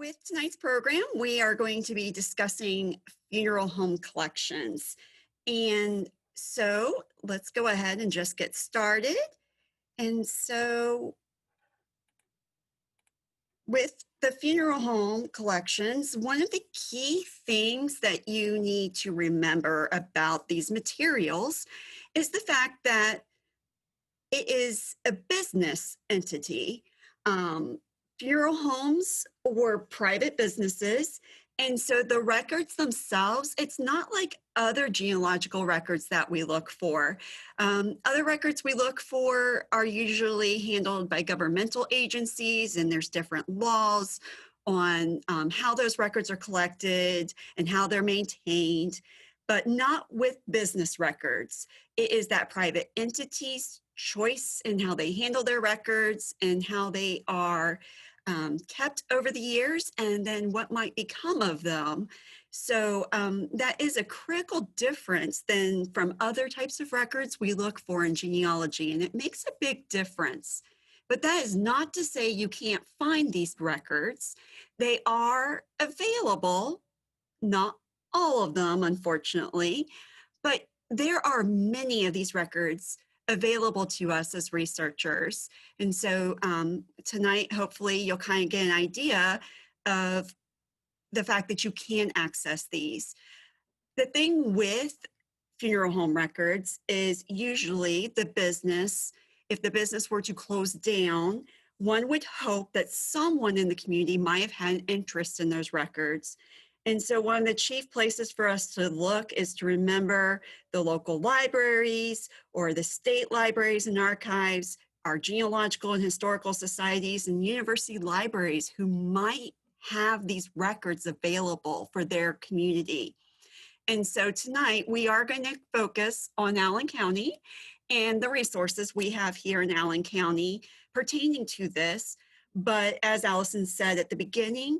With tonight's program, we are going to be discussing funeral home collections. And so let's go ahead and just get started. And so with the funeral home collections, one of the key things that you need to remember about these materials is the fact that it is a business entity. Funeral homes were private businesses. And so the records themselves, it's not like other genealogical records that we look for. Other records we look for are usually handled by governmental agencies, and there's different laws on how those records are collected and how they're maintained, but not with business records. It is that private entity's choice in how they handle their records and how they are kept over the years, and then what might become of them. So that is a critical difference than from other types of records we look for in genealogy, and it makes a big difference. But that is not to say you can't find these records. They are available, not all of them, unfortunately, but there are many of these records available to us as researchers. And so tonight, hopefully you'll kind of get an idea of the fact that you can access these. The thing with funeral home records is usually the business, if the business were to close down, one would hope that someone in the community might have had an interest in those records. And so one of the chief places for us to look is to remember the local libraries or the state libraries and archives, our genealogical and historical societies and university libraries who might have these records available for their community. And so tonight we are going to focus on Allen County and the resources we have here in Allen County pertaining to this. But as Allison said at the beginning,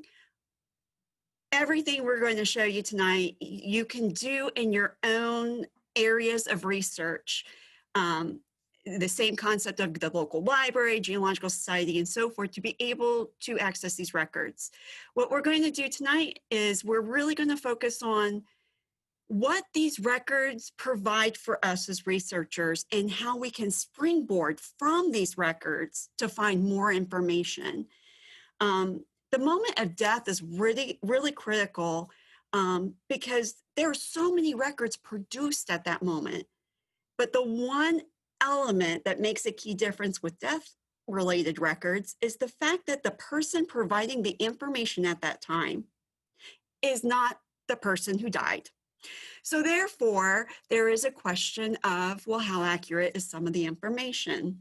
everything we're going to show you tonight, you can do in your own areas of research. The same concept of the local library, genealogical society, and so forth, to be able to access these records. What we're going to do tonight is we're really going to focus on what these records provide for us as researchers and how we can springboard from these records to find more information. The moment of death is really, really critical because there are so many records produced at that moment. But the one element that makes a key difference with death-related records is the fact that the person providing the information at that time is not the person who died. So therefore, there is a question of, well, how accurate is some of the information?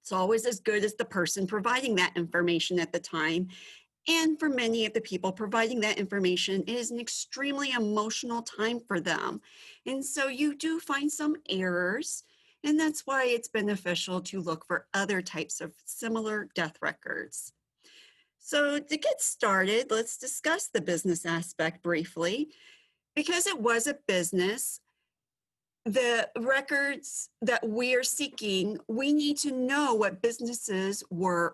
It's always as good as the person providing that information at the time. And for many of the people providing that information, it is an extremely emotional time for them. And so you do find some errors, and that's why it's beneficial to look for other types of similar death records. So to get started, let's discuss the business aspect briefly. Because it was a business, the records that we are seeking, we need to know what businesses were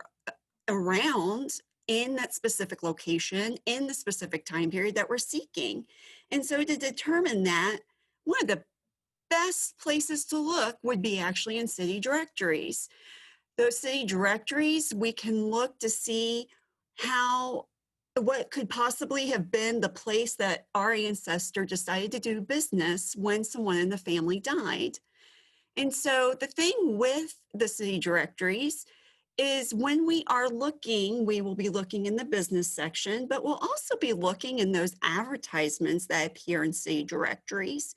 around in that specific location, in the specific time period that we're seeking. And so to determine that, one of the best places to look would be actually in city directories. Those city directories, we can look to see what could possibly have been the place that our ancestor decided to do business when someone in the family died. And so the thing with the city directories is when we are looking, we will be looking in the business section, but we'll also be looking in those advertisements that appear in city directories.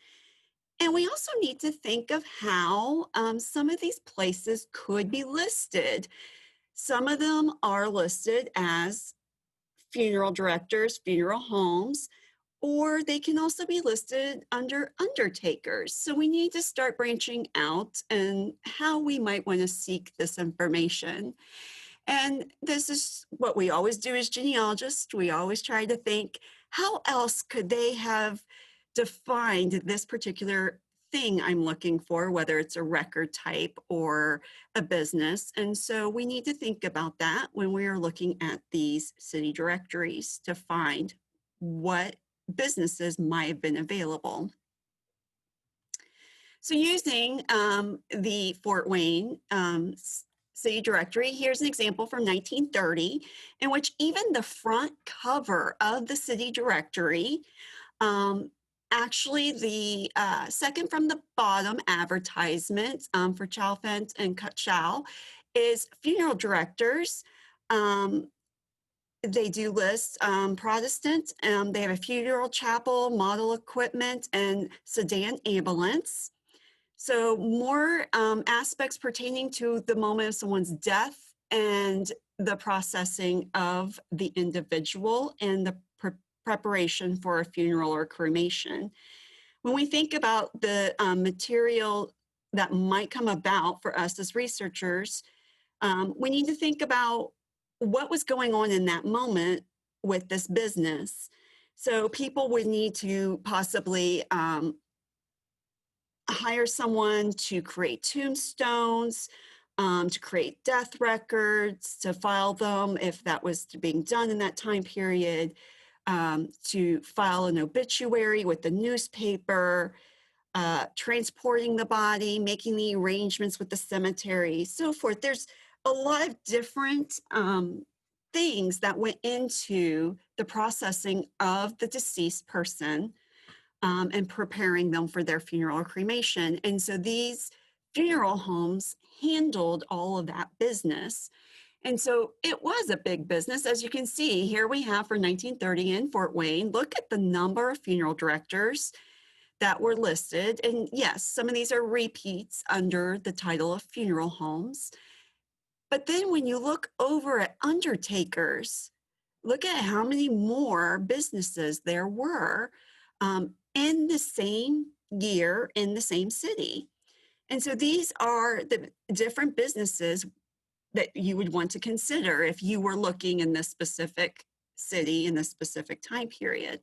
And we also need to think of how some of these places could be listed. Some of them are listed as funeral directors, funeral homes, or they can also be listed under undertakers. So we need to start branching out and how we might want to seek this information. And this is what we always do as genealogists. We always try to think, how else could they have defined this particular thing I'm looking for, whether it's a record type or a business. And so we need to think about that when we are looking at these city directories to find what businesses might have been available. So using the Fort Wayne city directory, here's an example from 1930 in which even the front cover of the city directory, actually the second from the bottom advertisement for Chalfant and Cutchow is funeral directors. They do list Protestant. They have a funeral chapel, model equipment, and sedan ambulance. So more aspects pertaining to the moment of someone's death and the processing of the individual and the preparation for a funeral or cremation. When we think about the material that might come about for us as researchers, we need to think about what was going on in that moment with this business. So people would need to possibly hire someone to create tombstones, to create death records, to file them if that was being done in that time period, to file an obituary with the newspaper, transporting the body, making the arrangements with the cemetery, so forth. There's a lot of different things that went into the processing of the deceased person and preparing them for their funeral or cremation. And so these funeral homes handled all of that business. And so it was a big business. As you can see, here we have for 1930 in Fort Wayne, look at the number of funeral directors that were listed. And yes, some of these are repeats under the title of funeral homes. But then when you look over at undertakers, look at how many more businesses there were in the same year in the same city. And so these are the different businesses that you would want to consider if you were looking in this specific city in this specific time period.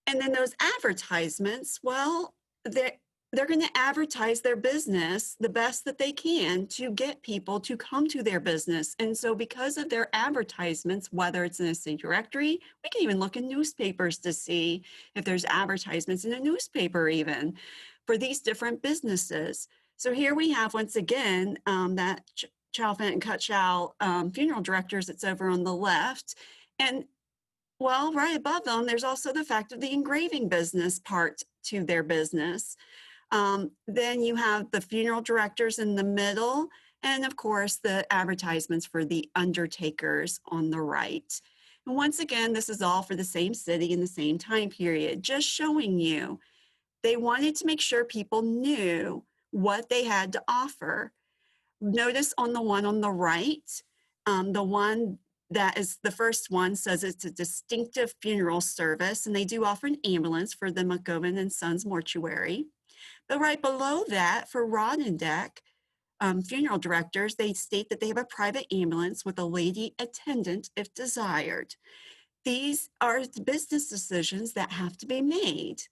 And then those advertisements, well, they're going to advertise their business the best that they can to get people to come to their business. And so because of their advertisements, whether it's in a city directory, we can even look in newspapers to see if there's advertisements in a newspaper even for these different businesses. So here we have, once again, that Chalfant and Cutchow funeral directors that's over on the left. And well, right above them, there's also the fact of the engraving business part to their business. Then you have the funeral directors in the middle, and of course, the advertisements for the undertakers on the right. And once again, this is all for the same city in the same time period, just showing you they wanted to make sure people knew what they had to offer. Notice on the one on the right, the one that is the first one says it's a distinctive funeral service, and they do offer an ambulance for the McComb and Sons mortuary. But right below that, for Rodendeck funeral directors, they state that they have a private ambulance with a lady attendant if desired. These are the business decisions that have to be made,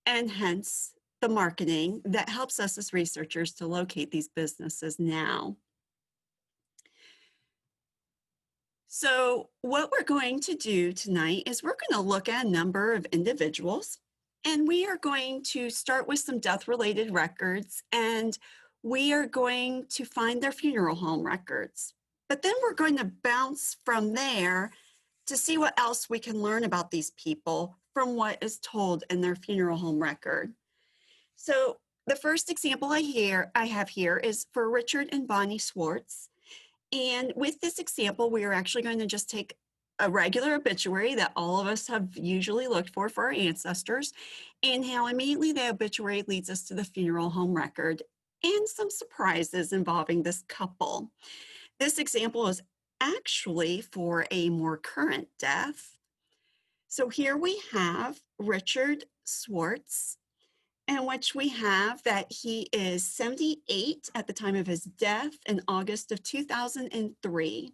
and hence the marketing that helps us as researchers to locate these businesses now. So what we're going to do tonight is we're going to look at a number of individuals, and we are going to start with some death-related records, and we are going to find their funeral home records. But then we're going to bounce from there to see what else we can learn about these people from what is told in their funeral home record. So the first example I have here is for Richard and Bonnie Swartz. And with this example, we are actually going to just take a regular obituary that all of us have usually looked for our ancestors, and how immediately the obituary leads us to the funeral home record and some surprises involving this couple. This example is actually for a more current death. So here we have Richard Swartz, in which we have that he is 78 at the time of his death in August of 2003.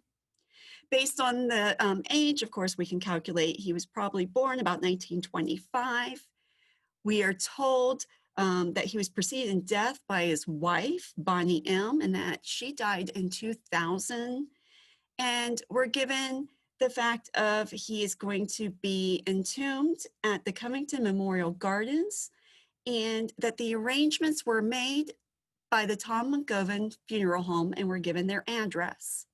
Based on the age, of course, we can calculate he was probably born about 1925. We are told that he was preceded in death by his wife, Bonnie M., and that she died in 2000. And we're given the fact of he is going to be entombed at the Covington Memorial Gardens, and that the arrangements were made by the Tom Mungovan Funeral Home and were given their address.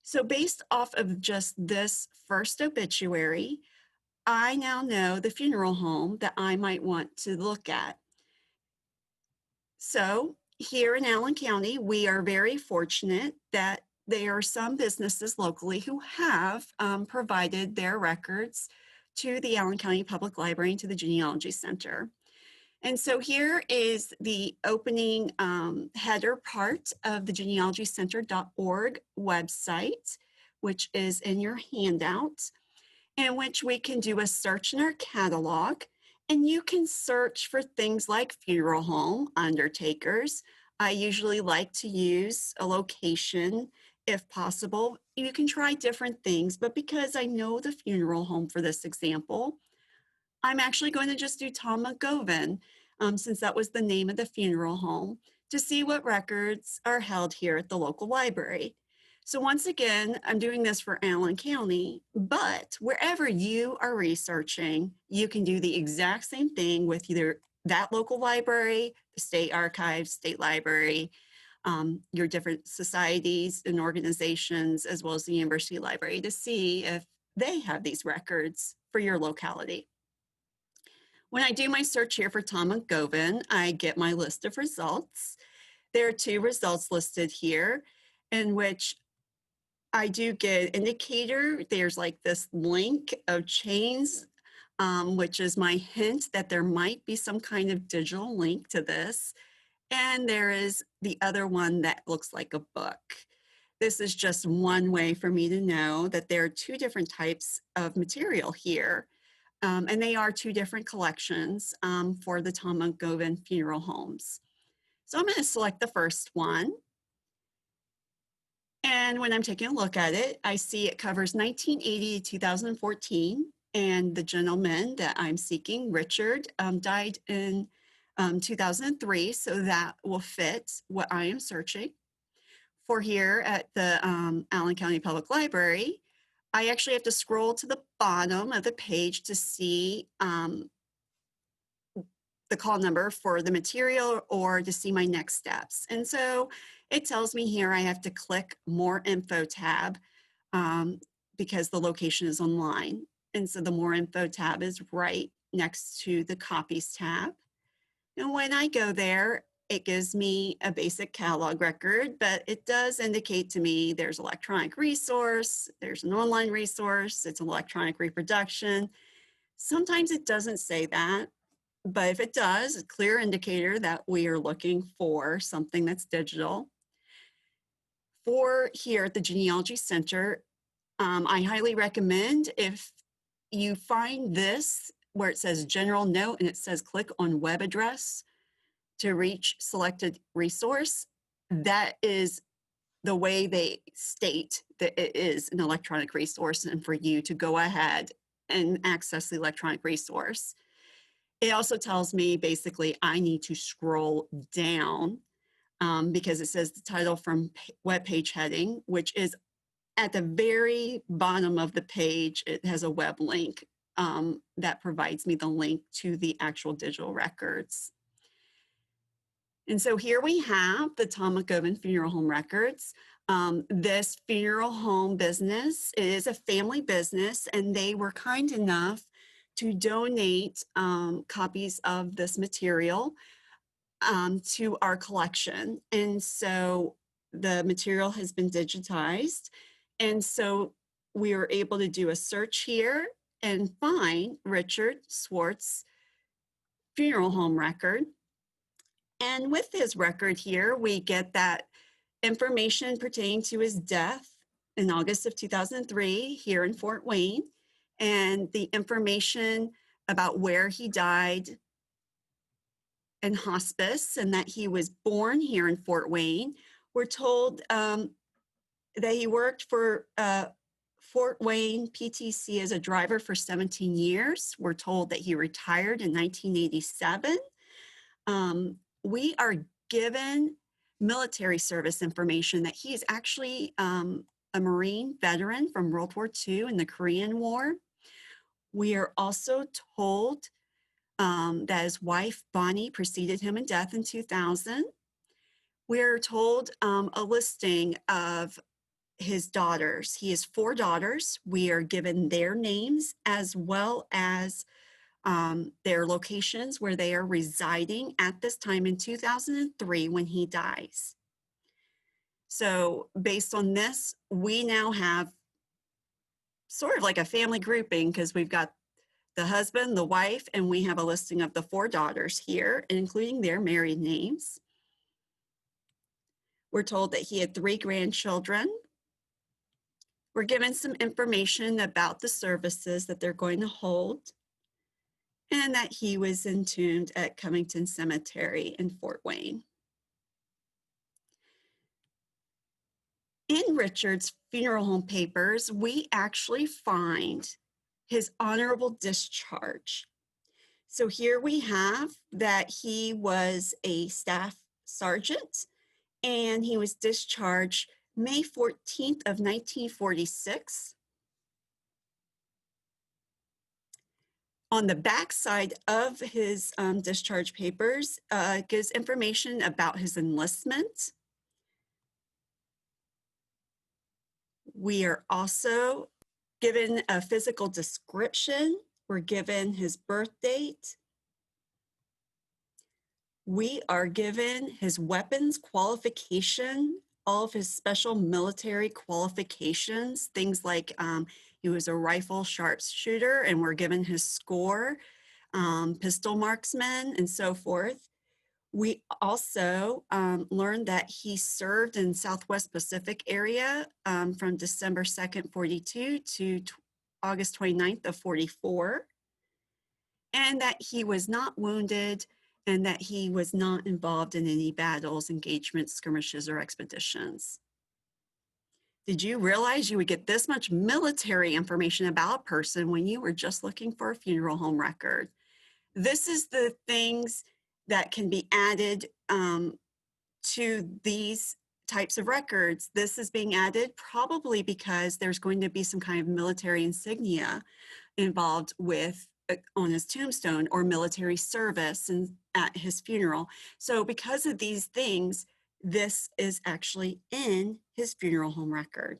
So based off of just this first obituary, I now know the funeral home that I might want to look at. So here in Allen County, we are very fortunate that there are some businesses locally who have provided their records to the Allen County Public Library and to the Genealogy Center. And so here is the opening header part of the genealogycenter.org website, which is in your handout, in which we can do a search in our catalog. And you can search for things like funeral home, undertakers. I usually like to use a location if possible. You can try different things, but because I know the funeral home for this example, I'm actually going to just do Tom Mungovan, since that was the name of the funeral home, to see what records are held here at the local library. So once again, I'm doing this for Allen County, but wherever you are researching, you can do the exact same thing with either that local library, the state archives, state library, your different societies and organizations, as well as the university library, to see if they have these records for your locality. When I do my search here for Tom Mungovan, I get my list of results. There are 2 results listed here in which I do get an indicator. There's like this link of chains, which is my hint that there might be some kind of digital link to this. And there is the other one that looks like a book. This is just one way for me to know that there are 2 different types of material here. And they are 2 different collections for the Tom Mungovan funeral homes. So I'm going to select the first one. And when I'm taking a look at it, I see it covers 1980 to 2014. And the gentleman that I'm seeking, Richard, died in 2003. So that will fit what I am searching. For here at the Allen County Public Library, I actually have to scroll to the bottom of the page to see the call number for the material or to see my next steps. And so it tells me here I have to click More Info tab because the location is online. And so the More Info tab is right next to the Copies tab. And when I go there, it gives me a basic catalog record, but it does indicate to me there's electronic resource, there's an online resource, it's an electronic reproduction. Sometimes it doesn't say that, but if it does, a clear indicator that we are looking for something that's digital. For here at the Genealogy Center, I highly recommend if you find this where it says general note and it says click on web address to reach selected resource, that is the way they state that it is an electronic resource and for you to go ahead and access the electronic resource. It also tells me basically I need to scroll down because it says the title from web page heading, which is at the very bottom of the page. It has a web link that provides me the link to the actual digital records. And so here we have the Tom Mungovan Funeral Home records. This funeral home business is a family business, and they were kind enough to donate copies of this material to our collection. And so the material has been digitized. And so we were able to do a search here and find Richard Swartz funeral home record. And with his record here, we get that information pertaining to his death in August of 2003 here in Fort Wayne, and the information about where he died in hospice and that he was born here in Fort Wayne. We're told that he worked for Fort Wayne PTC as a driver for 17 years. We're told that he retired in 1987. We are given military service information that he is actually a Marine veteran from World War II and the Korean War. We are also told that his wife, Bonnie, preceded him in death in 2000. We're told a listing of his daughters. He has 4 daughters. We are given their names as well as their locations where they are residing at this time in 2003 when he dies. So based on this, we now have sort of like a family grouping because we've got the husband, the wife, and we have a listing of the 4 daughters here, including their married names. We're told that he had 3 grandchildren. We're given some information about the services that they're going to hold, and that he was entombed at Covington Cemetery in Fort Wayne. In Richard's funeral home papers, we actually find his honorable discharge. So here we have that he was a staff sergeant and he was discharged May 14th of 1946. On the back side of his discharge papers gives information about his enlistment. We are also given a physical description. We're given his birth date. We are given his weapons qualification, all of his special military qualifications, things like he was a rifle sharpshooter, and we're given his score, pistol marksman, and so forth. We also learned that he served in Southwest Pacific area from December 2nd, 42 to August 29th of 44, and that he was not wounded and that he was not involved in any battles, engagements, skirmishes, or expeditions. Did you realize you would get this much military information about a person when you were just looking for a funeral home record? This is the things that can be added to these types of records. This is being added probably because there's going to be some kind of military insignia involved with on his tombstone or military service and at his funeral. So because of these things, this is actually in his funeral home record.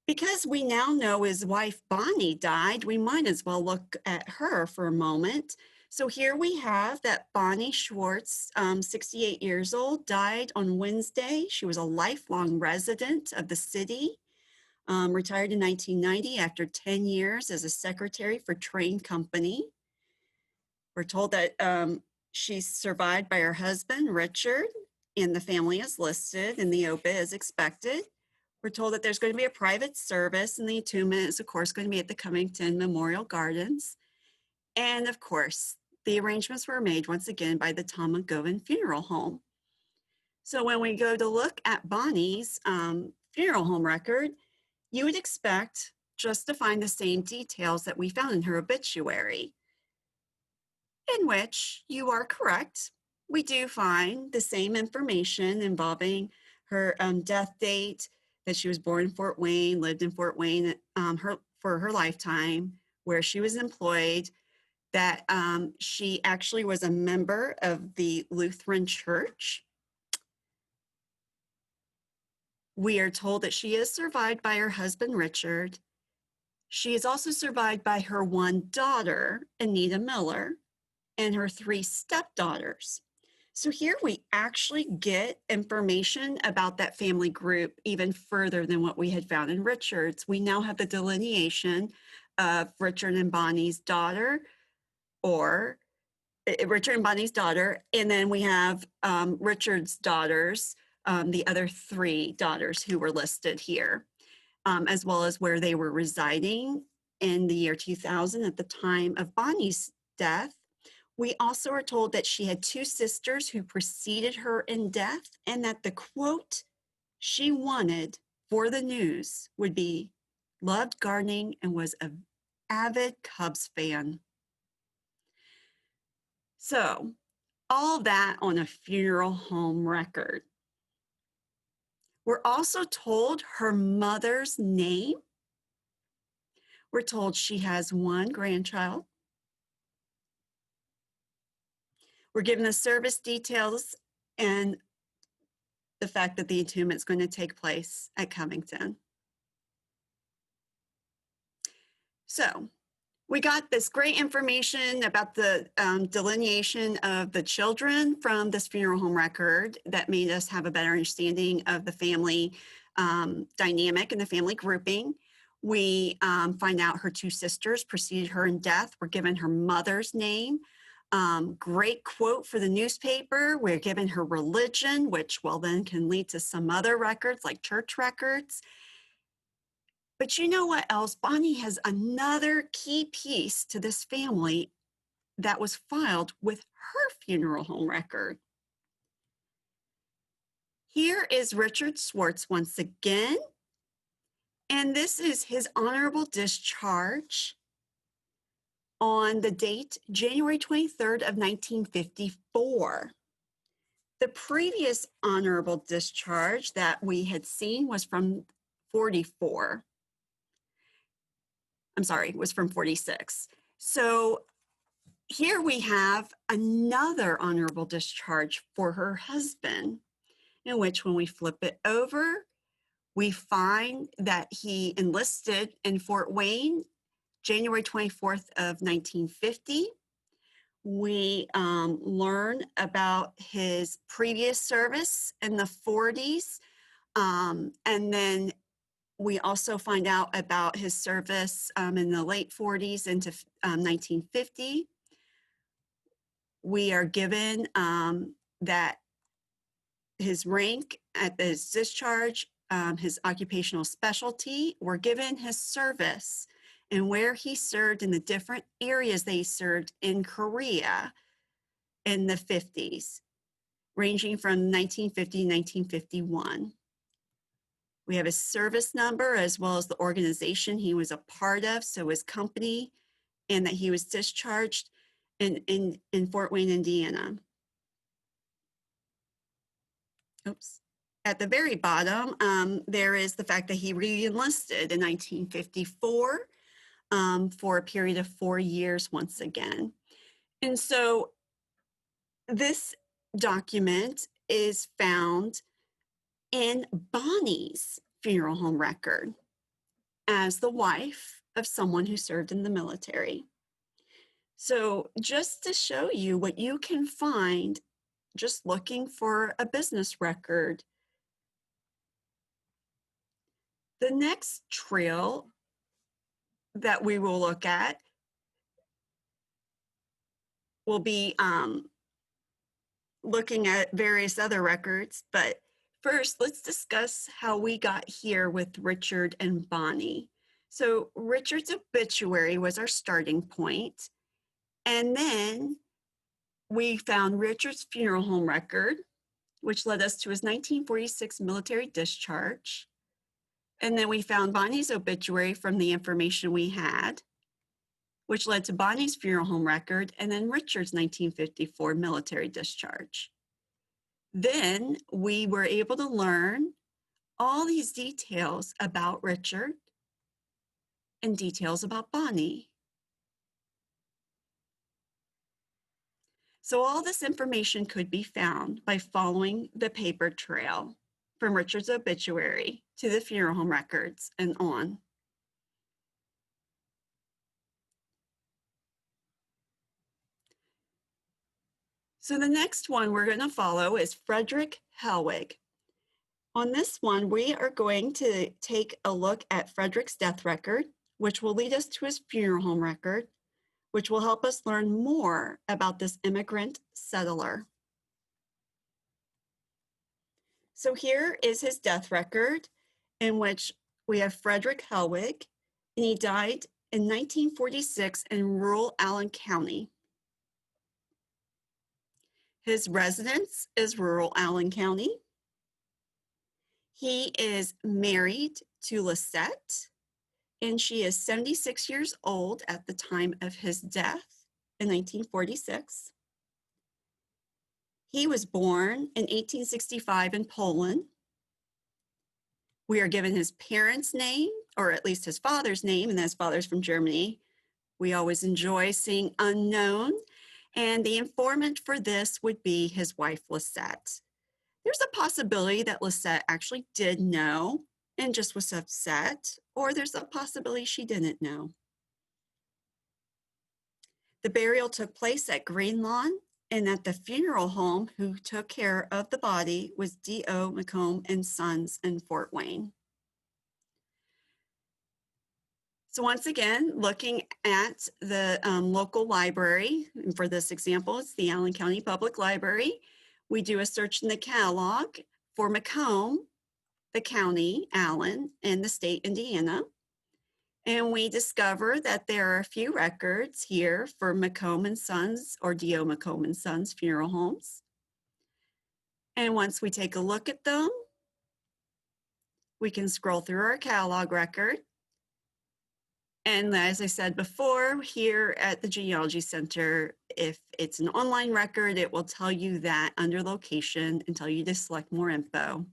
Because we now know his wife Bonnie died, we might as well look at her for a moment. So here we have that Bonnie Swartz, 68 years old, died on Wednesday. She was a lifelong resident of the city, retired in 1990 after 10 years as a secretary for Train Company. We're told that she's survived by her husband, Richard, and the family is listed in the obit as expected. We're told that there's going to be a private service, and the entombment is, of course, going to be at the Covington Memorial Gardens. And, of course, the arrangements were made once again by the Tom Mungovan Funeral Home. So when we go to look at Bonnie's funeral home record, you would expect just to find the same details that we found in her obituary, in which you are correct. We do find the same information involving her death date, that she was born in Fort Wayne, lived in Fort Wayne for her lifetime, where she was employed, that she actually was a member of the Lutheran Church. We are told that she is survived by her husband, Richard. She is also survived by her 1 daughter, Anita Miller, and her 3 stepdaughters. So here we actually get information about that family group even further than what we had found in Richard's. We now have the delineation of Richard and Bonnie's daughter, or Richard and Bonnie's daughter, and then we have Richard's daughters, the other 3 daughters who were listed here, as well as where they were residing in the year 2000 at the time of Bonnie's death. We also are told that she had 2 sisters who preceded her in death, and that the quote she wanted for the news would be loved gardening and was an avid Cubs fan. So all that on a funeral home record. We're also told her mother's name. We're told she has one grandchild. We're given the service details and the fact that the entombment is going to take place at Covington. So we got this great information about the delineation of the children from this funeral home record that made us have a better understanding of the family dynamic and the family grouping. We find out her two sisters preceded her in death. We're given her mother's name. Great quote for the newspaper. We're given her religion, which well then can lead to some other records like church records. But you know what else? Bonnie has another key piece to this family that was filed with her funeral home record. Here is Richard Swartz once again, and this is his honorable discharge on the date January 23rd of 1954. The previous honorable discharge that we had seen was from 44. I'm sorry, was from 46. So here we have another honorable discharge for her husband, in which when we flip it over, we find that he enlisted in Fort Wayne, January 24th of 1950. We learn about his previous service in the 40s, and then we also find out about his service in the late 40s into 1950. We are given that his rank at his discharge, his occupational specialty, we're given his service and where he served in the different areas that he served in Korea in the 50s, ranging from 1950 to 1951. We have his service number as well as the organization he was a part of, so his company, and that he was discharged in Fort Wayne, Indiana. Oops. At the very bottom, there is the fact that he re-enlisted in 1954 for a period of 4 years once again. And so this document is found in Bonnie's funeral home record as the wife of someone who served in the military. So just to show you what you can find just looking for a business record. The next trail that we will look at will be looking at various other records, but first let's discuss how we got here with Richard and Bonnie. So Richard's obituary was our starting point, and then we found Richard's funeral home record, which led us to his 1946 military discharge. And then we found Bonnie's obituary from the information we had, which led to Bonnie's funeral home record, and then Richard's 1954 military discharge. Then we were able to learn all these details about Richard and details about Bonnie. So all this information could be found by following the paper trail from Richard's obituary to the funeral home records and on. So the next one we're going to follow is Frederick Hellwig. On this one, we are going to take a look at Frederick's death record, which will lead us to his funeral home record, which will help us learn more about this immigrant settler. So here is his death record, in which we have Frederick Hellwig, and he died in 1946 in rural Allen County. His residence is rural Allen County. He is married to Lisette, and she is 76 years old at the time of his death in 1946. He was born in 1865 in Poland. We are given his parents' name, or at least his father's name, and his father's from Germany. We always enjoy seeing unknown, and the informant for this would be his wife, Lisette. There's a possibility that Lisette actually did know and just was upset, or there's a possibility she didn't know. The burial took place at Greenlawn, and at the funeral home who took care of the body was D.O. McComb and Sons in Fort Wayne. So once again, looking at the local library, and for this example, it's the Allen County Public Library. We do a search in the catalog for McComb, the county, Allen, and the state, Indiana. And we discover that there are a few records here for McComb and Sons, or D.O. McComb and Sons funeral homes. And once we take a look at them, we can scroll through our catalog record. And as I said before, here at the Genealogy Center, if it's an online record, it will tell you that under location and tell you to select more info,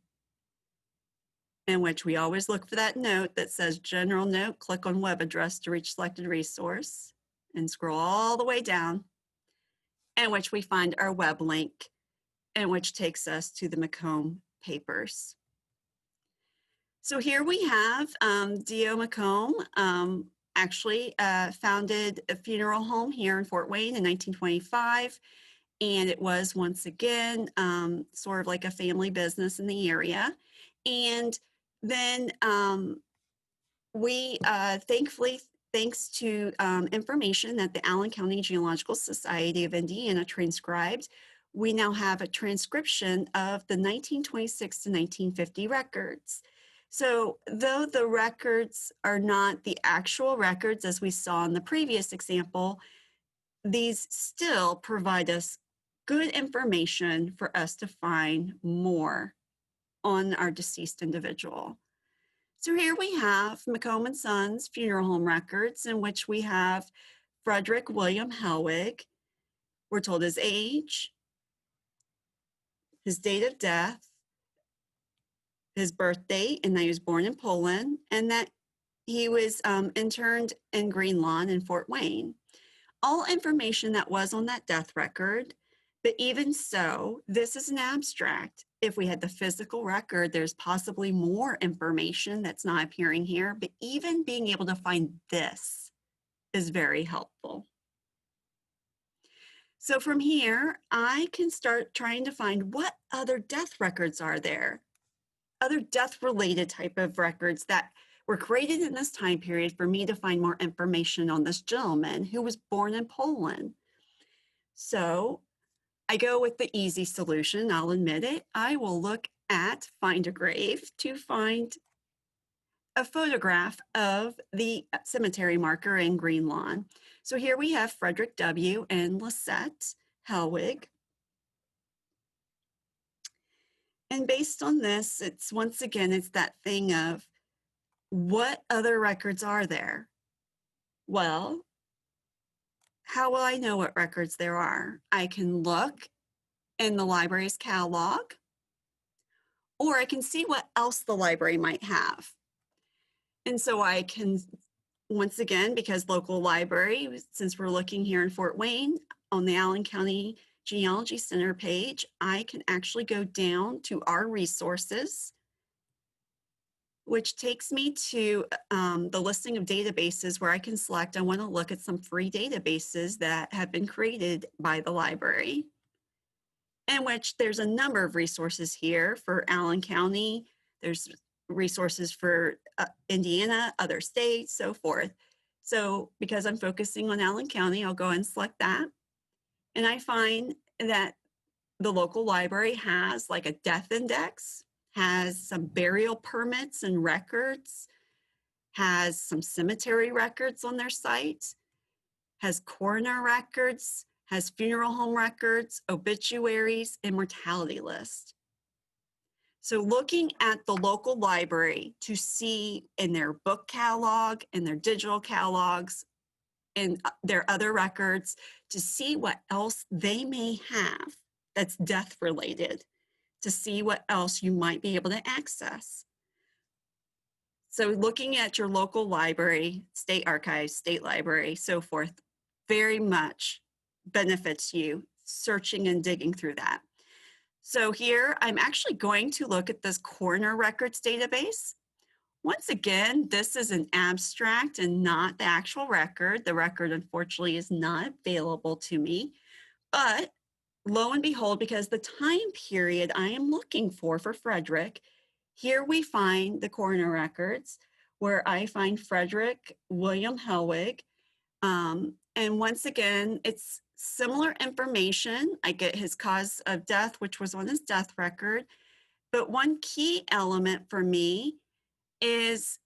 in which we always look for that note that says general note, click on web address to reach selected resource, and scroll all the way down, in which we find our web link, and which takes us to the McComb papers. So here we have D.O. McComb actually founded a funeral home here in Fort Wayne in 1925. And it was, once again, sort of like a family business in the area. And then we thankfully, thanks to information that the Allen County Genealogical Society of Indiana transcribed, we now have a transcription of the 1926 to 1950 records. So though the records are not the actual records as we saw in the previous example, these still provide us good information for us to find more on our deceased individual. So here we have McComb and Sons funeral home records, in which we have Frederick William Hellwig. We're told his age, his date of death, his birth date, and that he was born in Poland, and that he was interned in Greenlawn in Fort Wayne. All information that was on that death record, but even so, this is an abstract. If we had the physical record, there's possibly more information that's not appearing here, but even being able to find this is very helpful. So from here, I can start trying to find what other death records are there, other death-related type of records that were created in this time period for me to find more information on this gentleman who was born in Poland. So I go with the easy solution, I'll admit it. I will look at Find a Grave to find a photograph of the cemetery marker in Greenlawn. So here we have Frederick W. and Lisette Hellwig. And based on this, it's once again, it's that thing of what other records are there? Well, how will I know what records there are? I can look in the library's catalog, or I can see what else the library might have. And so I can, once again, because local library, since we're looking here in Fort Wayne on the Allen County Genealogy Center page, I can actually go down to our resources, which takes me to the listing of databases where I can select, I want to look at some free databases that have been created by the library, in which there's a number of resources here for Allen County. There's resources for Indiana, other states, so forth. So because I'm focusing on Allen County, I'll go and select that. And I find that the local library has like a death index, has some burial permits and records, has some cemetery records on their site, has coroner records, has funeral home records, obituaries, and mortality list. So looking at the local library to see in their book catalog and their digital catalogs and their other records to see what else they may have that's death related, to see what else you might be able to access. So looking at your local library, state archives, state library, so forth, very much benefits you searching and digging through that. So here, I'm actually going to look at this coroner records database. Once again, this is an abstract and not the actual record. The record, unfortunately, is not available to me. But lo and behold, because the time period I am looking for Frederick, here we find the coroner records where I find Frederick William Hellwig. And once again, it's similar information. I get his cause of death, which was on his death record. But one key element for me is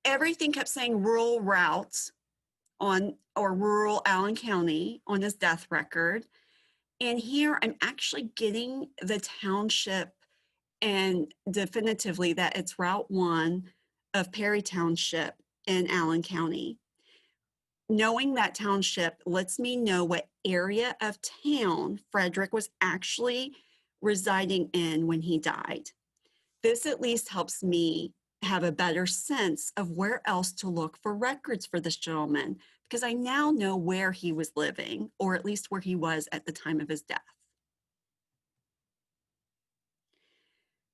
everything kept saying rural routes on, or rural Allen County on his death record. And here I'm actually getting the township and definitively that it's Route 1 of Perry Township in Allen County. Knowing that township lets me know what area of town Frederick was actually residing in when he died. This at least helps me have a better sense of where else to look for records for this gentleman, because I now know where he was living, or at least where he was at the time of his death.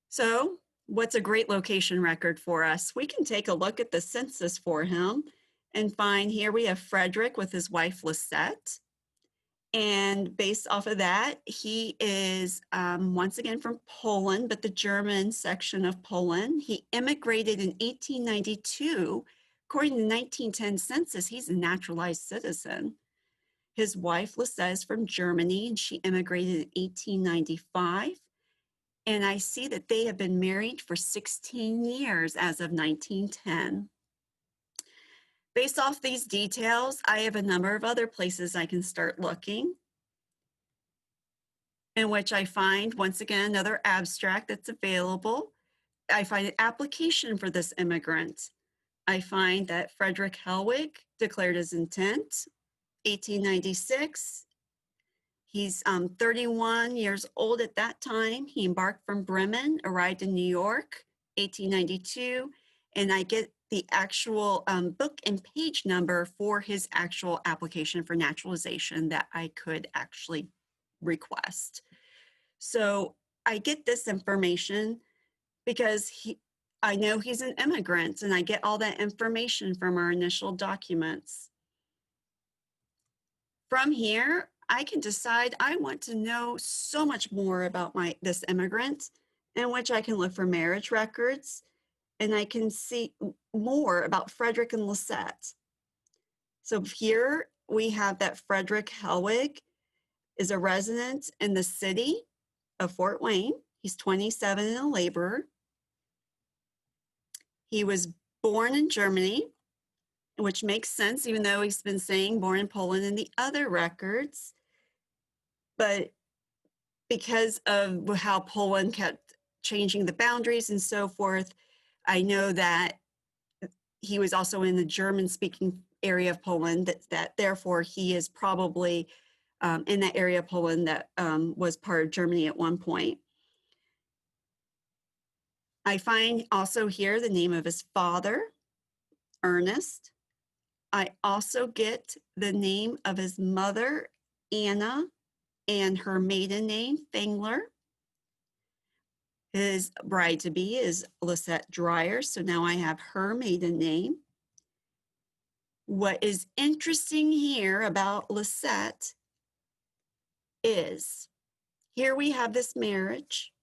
So what's a great location record for us? We can take a look at the census for him and find here we have Frederick with his wife Lisette. And based off of that, he is once again from Poland, but the German section of Poland. He immigrated in 1892. According to the 1910 census, he's a naturalized citizen. His wife Lisette is from Germany, and she immigrated in 1895. And I see that they have been married for 16 years as of 1910. Based off these details, I have a number of other places I can start looking, in which I find, once again, another abstract that's available. I find an application for this immigrant. I find that Frederick Hellwig declared his intent, 1896. He's 31 years old at that time. He embarked from Bremen, arrived in New York, 1892, and I get the actual book and page number for his actual application for naturalization that I could actually request. So I get this information because I know he's an immigrant, and I get all that information from our initial documents. From here, I can decide I want to know so much more about this immigrant, in which I can look for marriage records, and I can see more about Frederick and Lisette. So here we have that Frederick Hellwig is a resident in the city of Fort Wayne. He's 27 and a laborer. He was born in Germany, which makes sense, even though he's been saying born in Poland in the other records. But because of how Poland kept changing the boundaries and so forth, I know that he was also in the German-speaking area of Poland, that therefore he is probably in that area of Poland that was part of Germany at one point. I find also here the name of his father, Ernest. I also get the name of his mother, Anna, and her maiden name, Fengler. His bride-to-be is Lisette Dreyer, so now I have her maiden name. What is interesting here about Lisette is here we have this marriage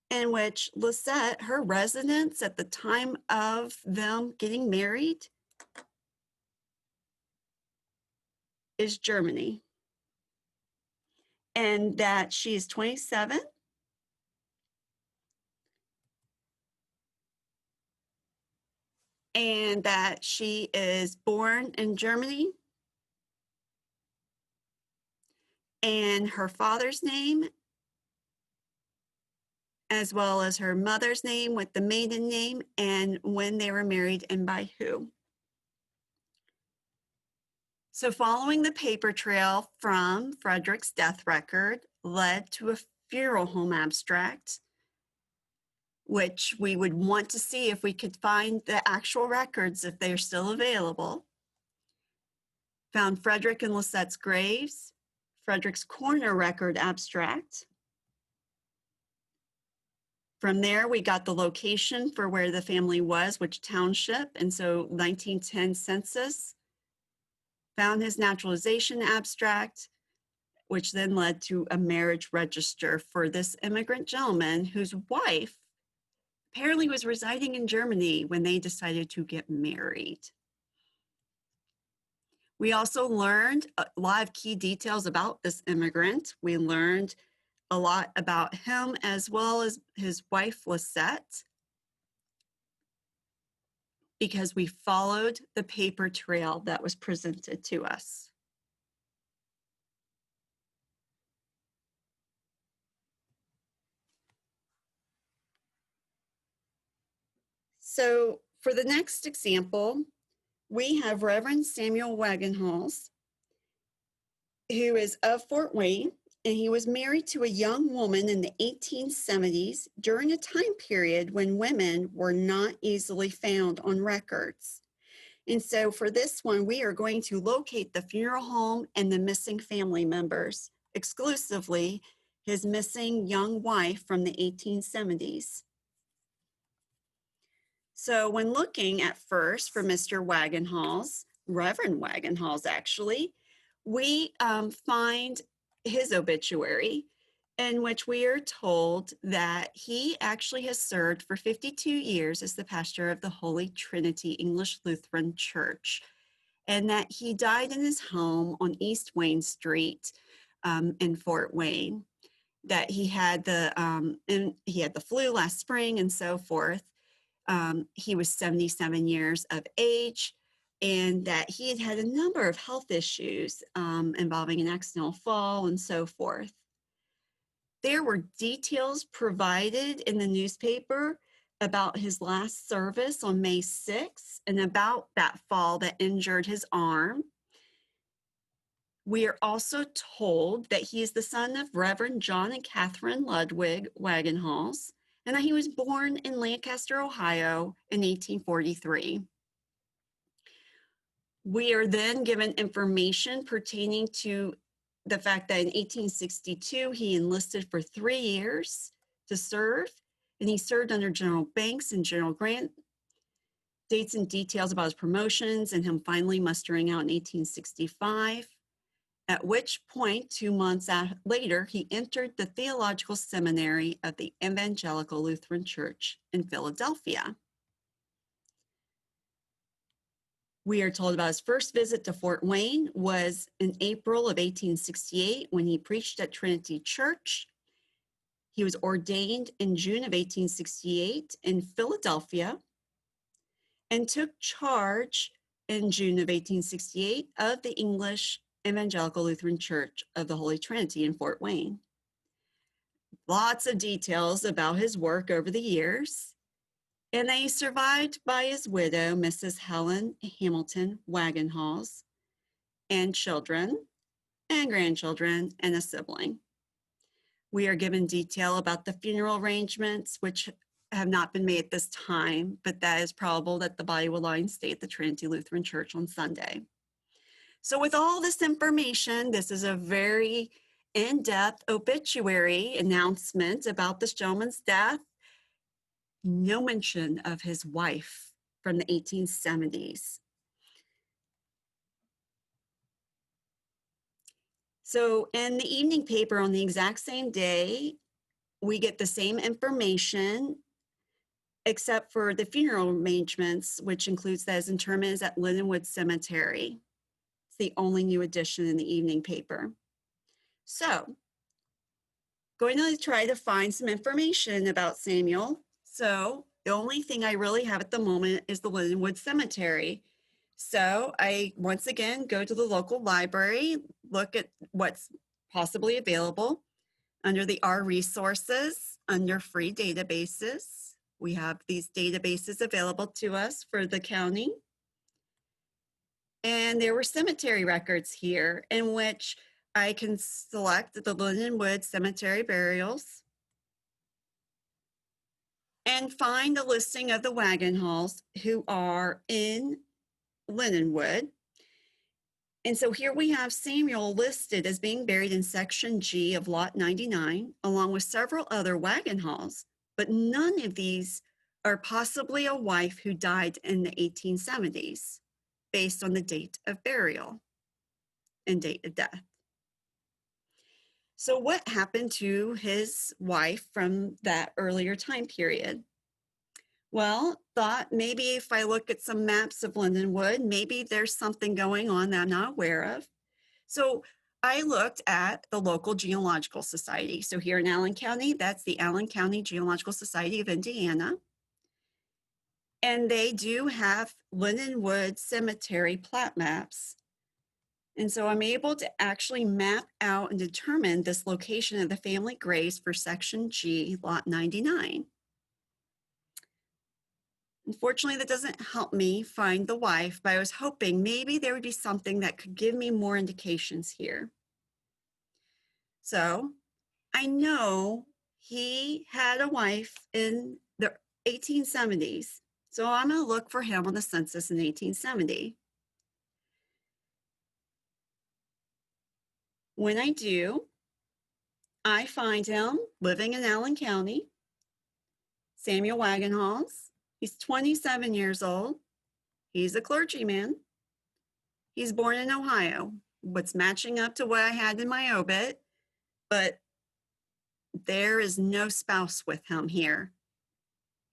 in which Lisette, her residence at the time of them getting married, is Germany, and that she is 27. And that she is born in Germany. And her father's name as well as her mother's name with the maiden name and when they were married and by who. So following the paper trail from Frederick's death record led to a funeral home abstract, which we would want to see if we could find the actual records if they're still available. Found Frederick and Lisette's graves, Frederick's coroner record abstract. From there, we got the location for where the family was, which township, and so 1910 census. Found his naturalization abstract, which then led to a marriage register for this immigrant gentleman whose wife apparently was residing in Germany when they decided to get married. We also learned a lot of key details about this immigrant. We learned a lot about him as well as his wife, Lisette, because we followed the paper trail that was presented to us. So for the next example, we have Reverend Samuel Wagenhals, who is of Fort Wayne, and he was married to a young woman in the 1870s during a time period when women were not easily found on records. And so for this one, we are going to locate the funeral home and the missing family members, exclusively his missing young wife from the 1870s. So when looking at first for Mr. Wagenhals, Reverend Wagenhals actually, we find his obituary in which we are told that he actually has served for 52 years as the pastor of the Holy Trinity English Lutheran Church, and that he died in his home on East Wayne Street in Fort Wayne, that he had the flu last spring and so forth. He was 77 years of age, and that he had had a number of health issues involving an accidental fall and so forth. There were details provided in the newspaper about his last service on May 6th and about that fall that injured his arm. We are also told that he is the son of Reverend John and Catherine Ludwig Wagenhals, and that he was born in Lancaster, Ohio in 1843. We are then given information pertaining to the fact that in 1862, he enlisted for 3 years to serve, and he served under General Banks and General Grant. Dates and details about his promotions and him finally mustering out in 1865, at which point, 2 months later, he entered the Theological Seminary of the Evangelical Lutheran Church in Philadelphia. We are told about his first visit to Fort Wayne was in April of 1868 when he preached at Trinity Church. He was ordained in June of 1868 in Philadelphia and took charge in June of 1868 of the English Evangelical Lutheran Church of the Holy Trinity in Fort Wayne. Lots of details about his work over the years. And he survived by his widow, Mrs. Helen Hamilton Wagenhals, and children and grandchildren and a sibling. We are given detail about the funeral arrangements, which have not been made at this time, but that is probable that the body will lie in state at the Trinity Lutheran Church on Sunday. So with all this information, this is a very in-depth obituary announcement about this gentleman's death. No mention of his wife from the 1870s. So in the evening paper on the exact same day, we get the same information, except for the funeral arrangements, which includes that his interment is at Lindenwood Cemetery. It's the only new addition in the evening paper. So, going to try to find some information about Samuel. So the only thing I really have at the moment is the Lindenwood Cemetery. So I once again go to the local library, look at what's possibly available. Under the Our Resources, under free databases. We have these databases available to us for the county. And there were cemetery records here in which I can select the Lindenwood Cemetery burials and find a listing of the Wagenhals who are in Lindenwood. And so here we have Samuel listed as being buried in Section G of Lot 99, along with several other Wagenhals, but none of these are possibly a wife who died in the 1870s, based on the date of burial and date of death. So what happened to his wife from that earlier time period? Well, thought maybe if I look at some maps of Lindenwood, maybe there's something going on that I'm not aware of. So I looked at the local genealogical society. So here in Allen County, that's the Allen County Genealogical Society of Indiana. And they do have Lindenwood Cemetery plat maps. And so I'm able to actually map out and determine this location of the family graves for Section G, Lot 99. Unfortunately, that doesn't help me find the wife, but I was hoping maybe there would be something that could give me more indications here. So I know he had a wife in the 1870s. So I'm going to look for him on the census in 1870. When I do, I find him living in Allen County, Samuel Wagenhals. He's 27 years old. He's a clergyman. He's born in Ohio. What's matching up to what I had in my obit, but there is no spouse with him here.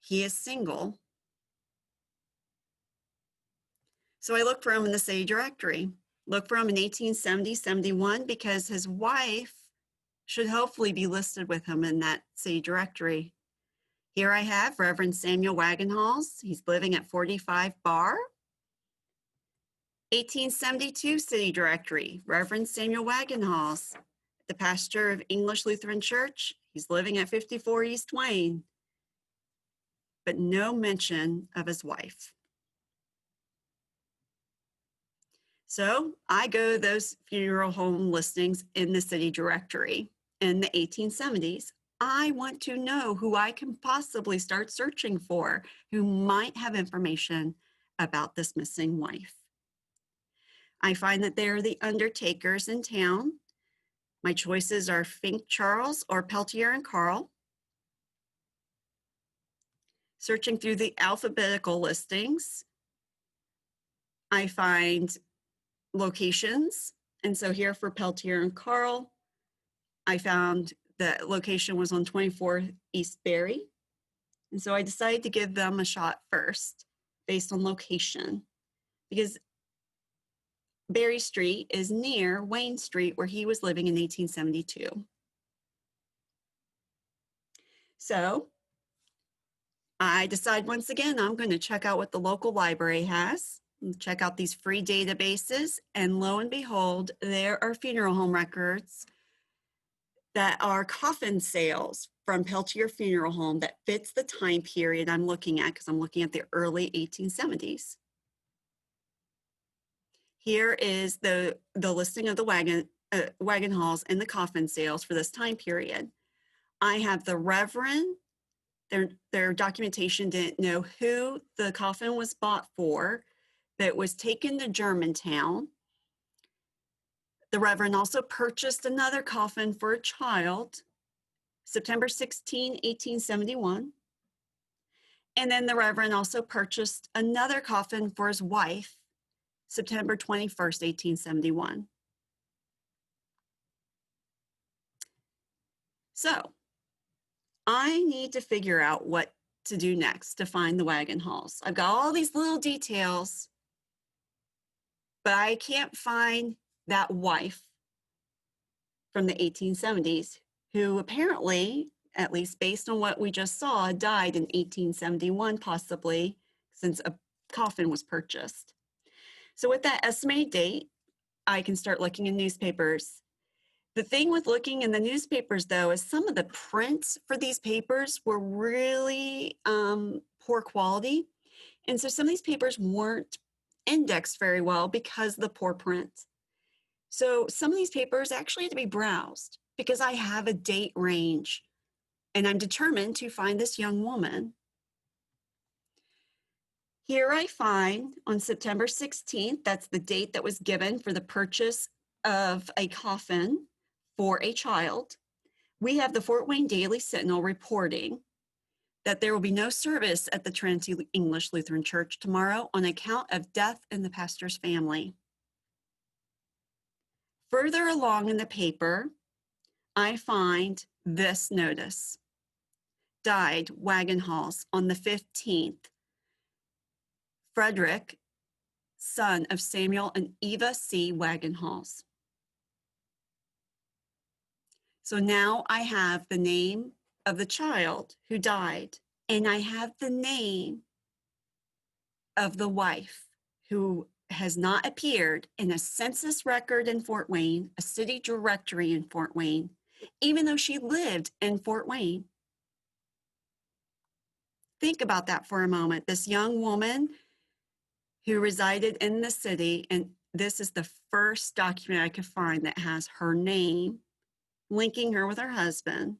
He is single. So I look for him in the city directory. Look for him in 1870, 71, because his wife should hopefully be listed with him in that city directory. Here I have Reverend Samuel Wagenhals. He's living at 45 Bar. 1872 city directory, Reverend Samuel Wagenhals, the pastor of English Lutheran Church. He's living at 54 East Wayne, but no mention of his wife. So I go to those funeral home listings in the city directory in the 1870s. I want to know who I can possibly start searching for who might have information about this missing wife. I find that they are the undertakers in town. My choices are Fink Charles or Peltier and Carl. Searching through the alphabetical listings, I find locations. And so here for Peltier and Carl, I found the location was on 24 East Berry. And so I decided to give them a shot first based on location, because Berry Street is near Wayne Street, where he was living in 1872. So I decide once again, I'm going to check out what the local library has, check out these free databases, and lo and behold, there are funeral home records that are coffin sales from Peltier Funeral Home that fits the time period I'm looking at, because I'm looking at the early 1870s. Here is the listing of the Wagenhals and the coffin sales for this time period. I have the Reverend. Their documentation didn't know who the coffin was bought for, but it was taken to Germantown. The Reverend also purchased another coffin for a child, September 16, 1871. And then the Reverend also purchased another coffin for his wife, September 21st, 1871. So I need to figure out what to do next to find the Wagenhals. I've got all these little details, but I can't find that wife from the 1870s who apparently, at least based on what we just saw, died in 1871, possibly, since a coffin was purchased. So with that estimated date, I can start looking in newspapers. The thing with looking in the newspapers, though, is some of the prints for these papers were really poor quality. And so some of these papers weren't indexed very well because of the poor print. So some of these papers actually had to be browsed because I have a date range and I'm determined to find this young woman. Here I find on September 16th, that's the date that was given for the purchase of a coffin for a child. We have the Fort Wayne Daily Sentinel reporting that there will be no service at the Trinity English Lutheran Church tomorrow on account of death in the pastor's family. Further along in the paper, I find this notice. Died Wagenhals on the 15th. Frederick, son of Samuel and Eva C. Wagenhals. So now I have the name of the child who died, and I have the name of the wife who has not appeared in a census record in Fort Wayne, a city directory in Fort Wayne, even though she lived in Fort Wayne. Think about that for a moment. This young woman who resided in the city, and this is the first document I could find that has her name, linking her with her husband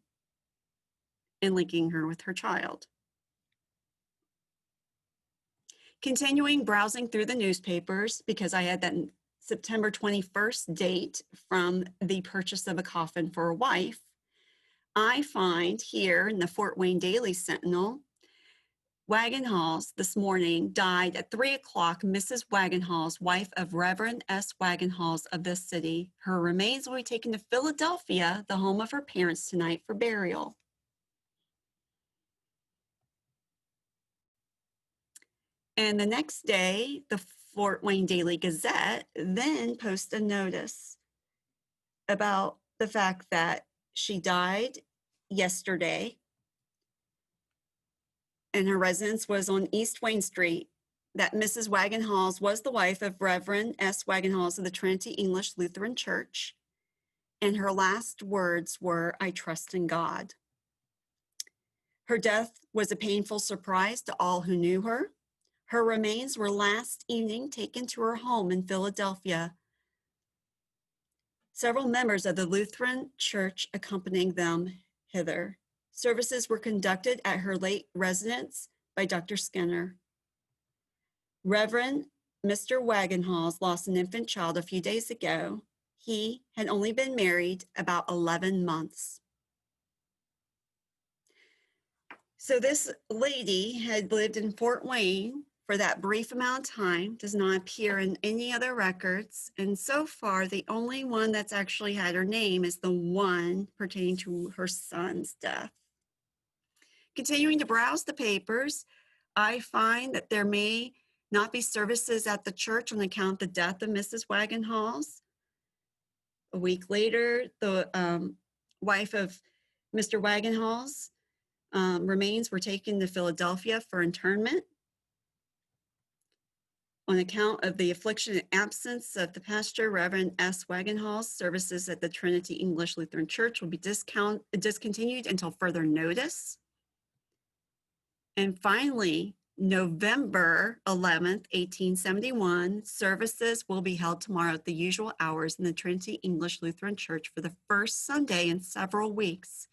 and linking her with her child. Continuing browsing through the newspapers, because I had that September 21st date from the purchase of a coffin for a wife, I find here in the Fort Wayne Daily Sentinel, Wagenhals this morning died at 3 o'clock. Mrs. Wagenhals, wife of Reverend S. Wagenhals of this city. Her remains will be taken to Philadelphia, the home of her parents, tonight for burial. And the next day, the Fort Wayne Daily Gazette then posts a notice about the fact that she died yesterday and her residence was on East Wayne Street, that Mrs. Wagenhals was the wife of Reverend S. Wagenhals of the Trinity English Lutheran Church, and her last words were, "I trust in God." Her death was a painful surprise to all who knew her. Her remains were last evening taken to her home in Philadelphia. Several members of the Lutheran Church accompanying them hither. Services were conducted at her late residence by Dr. Skinner. Reverend Mr. Wagenhals lost an infant child a few days ago. He had only been married about 11 months. So this lady had lived in Fort Wayne for that brief amount of time, does not appear in any other records. And so far, the only one that's actually had her name is the one pertaining to her son's death. Continuing to browse the papers, I find that there may not be services at the church on account of the death of Mrs. Wagenhals. A week later, the wife of Mr. Wagenhals remains were taken to Philadelphia for internment. On account of the affliction and absence of the pastor, Reverend S. Wagenhals, services at the Trinity English Lutheran Church will be discontinued until further notice. And finally, November 11th, 1871, services will be held tomorrow at the usual hours in the Trinity English Lutheran Church for the first Sunday in several weeks.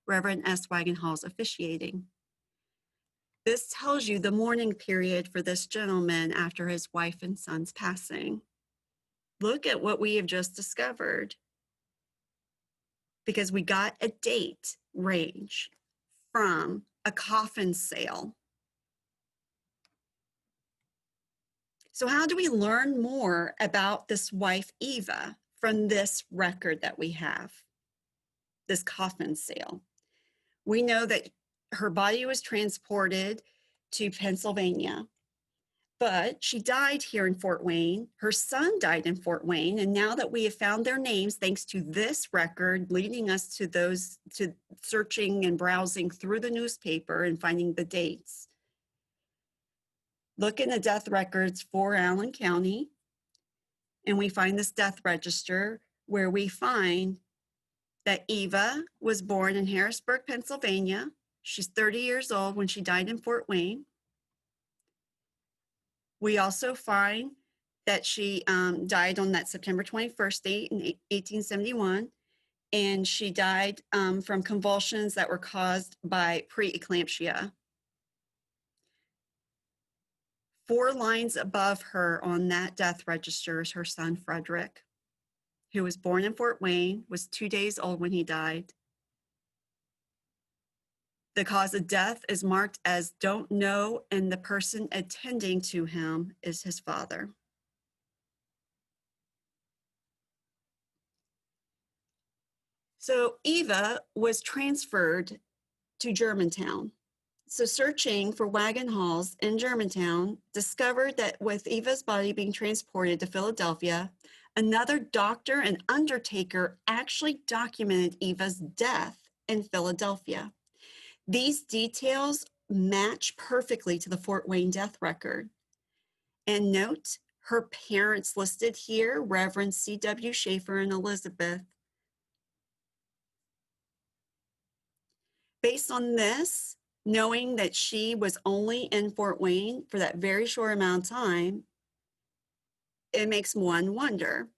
Reverend S. Wagenhals officiating. This tells you the mourning period for this gentleman after his wife and son's passing. Look at what we have just discovered, because we got a date range from a coffin sale. So how do we learn more about this wife, Eva, from this record that we have, this coffin sale? We know that her body was transported to Pennsylvania, but she died here in Fort Wayne. Her son died in Fort Wayne. And now that we have found their names, thanks to this record, leading us to searching and browsing through the newspaper and finding the dates. Look in the death records for Allen County, and we find this death register where we find that Eva was born in Harrisburg, Pennsylvania. She's 30 years old when she died in Fort Wayne. We also find that she died on that September 21st date in 1871, and she died from convulsions that were caused by preeclampsia. 4 lines above her on that death register is her son, Frederick, who was born in Fort Wayne, was 2 days old when he died. The cause of death is marked as don't know, and the person attending to him is his father. So Eva was transferred to Germantown. So searching for Wagenhals in Germantown discovered that with Eva's body being transported to Philadelphia, another doctor and undertaker actually documented Eva's death in Philadelphia. These details match perfectly to the Fort Wayne death record. And note, her parents listed here, Reverend C.W. Schaefer and Elizabeth. Based on this, knowing that she was only in Fort Wayne for that very short amount of time, it makes one wonder.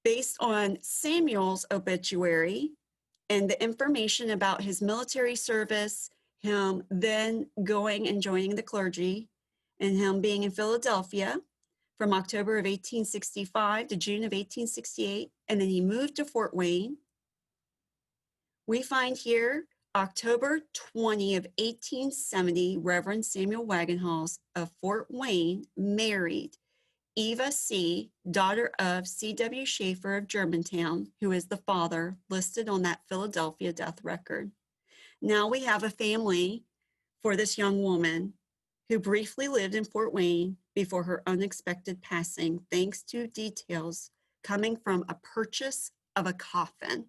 Based on Samuel's obituary and the information about his military service, him then going and joining the clergy, and him being in Philadelphia from October of 1865 to June of 1868, and then he moved to Fort Wayne. We find here October 20 of 1870, Reverend Samuel Wagenhals of Fort Wayne married Eva C., daughter of C.W. Schaefer of Germantown, who is the father listed on that Philadelphia death record. Now we have a family for this young woman who briefly lived in Fort Wayne before her unexpected passing, thanks to details coming from a purchase of a coffin.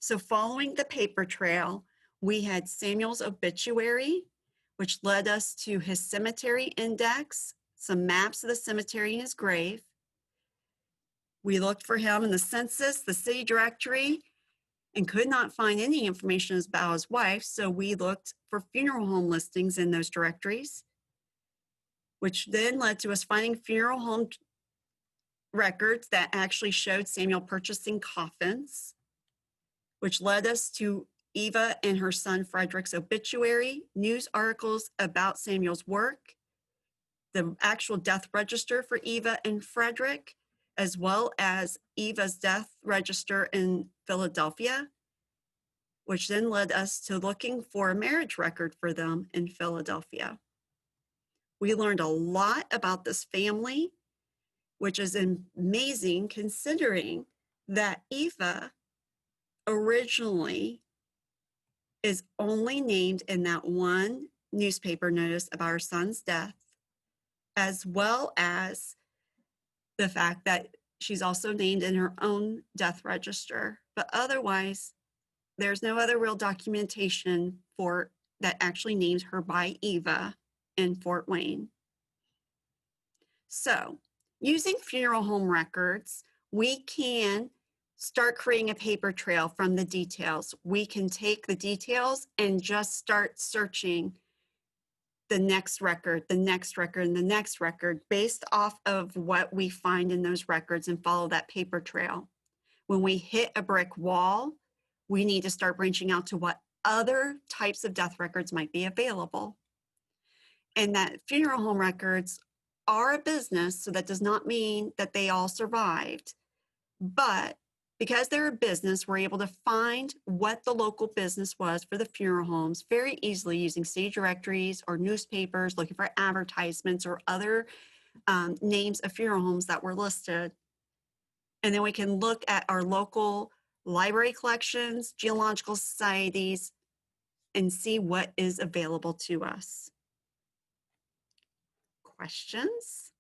So following the paper trail, we had Samuel's obituary, which led us to his cemetery index, some maps of the cemetery and his grave. We looked for him in the census, the city directory, and could not find any information about his wife, so we looked for funeral home listings in those directories, which then led to us finding funeral home records that actually showed Samuel purchasing coffins, which led us to Eva and her son Frederick's obituary, news articles about Samuel's work, the actual death register for Eva and Frederick, as well as Eva's death register in Philadelphia, which then led us to looking for a marriage record for them in Philadelphia. We learned a lot about this family, which is amazing considering that Eva originally is only named in that one newspaper notice about her son's death, as well as the fact that she's also named in her own death register. But otherwise, there's no other real documentation for that actually names her by Eva in Fort Wayne. So using funeral home records, we can start creating a paper trail from the details. We can take the details and just start searching the next record, the next record, and the next record based off of what we find in those records and follow that paper trail. When we hit a brick wall, we need to start branching out to what other types of death records might be available. And that funeral home records are a business, so that does not mean that they all survived. But because they're a business, we're able to find what the local business was for the funeral homes very easily using city directories or newspapers, looking for advertisements or other names of funeral homes that were listed. And then we can look at our local library collections, genealogical societies, and see what is available to us. Questions?